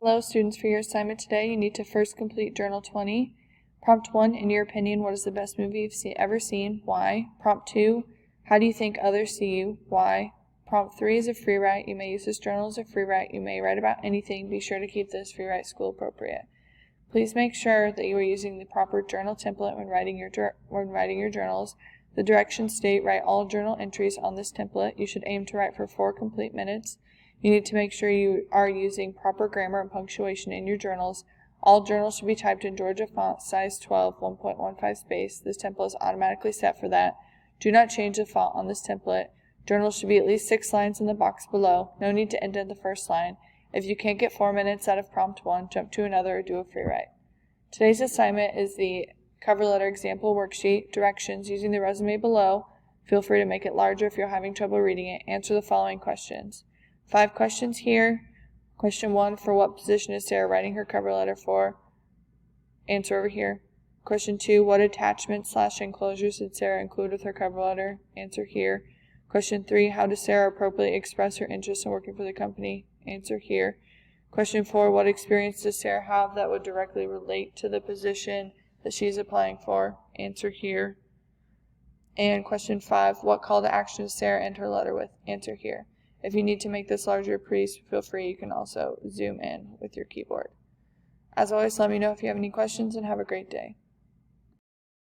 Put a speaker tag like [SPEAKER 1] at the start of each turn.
[SPEAKER 1] Hello students, for your assignment today, you need to first complete Journal 20. Prompt 1, in your opinion, what is the best movie you've ever seen? Why? Prompt 2, how do you think others see you? Why? Prompt 3 is a free write. You may use this journal as a free write. You may write about anything. Be sure to keep this free write school appropriate. Please make sure that you are using the proper journal template when writing your journals. The directions state write all journal entries on this template. You should aim to write for 4 complete minutes. You need to make sure you are using proper grammar and punctuation in your journals. All journals should be typed in Georgia font, size 12, 1.15 space. This template is automatically set for that. Do not change the font on this template. Journals should be at least 6 lines in the box below. No need to indent the first line. If you can't get 4 minutes out of prompt 1, jump to another or do a free write. Today's assignment is the cover letter example worksheet. Directions using the resume below. Feel free to make it larger if you're having trouble reading it. Answer the following questions. 5 questions here. Question 1, for what position is Sarah writing her cover letter for? Answer over here. Question 2, what attachments/enclosures did Sarah include with her cover letter? Answer here. Question 3, how does Sarah appropriately express her interest in working for the company? Answer here. Question 4, what experience does Sarah have that would directly relate to the position that she is applying for? Answer here. And question 5, what call to action does Sarah end her letter with? Answer here. If you need to make this larger, please feel free. You can also zoom in with your keyboard. As always, let me know if you have any questions and have a great day.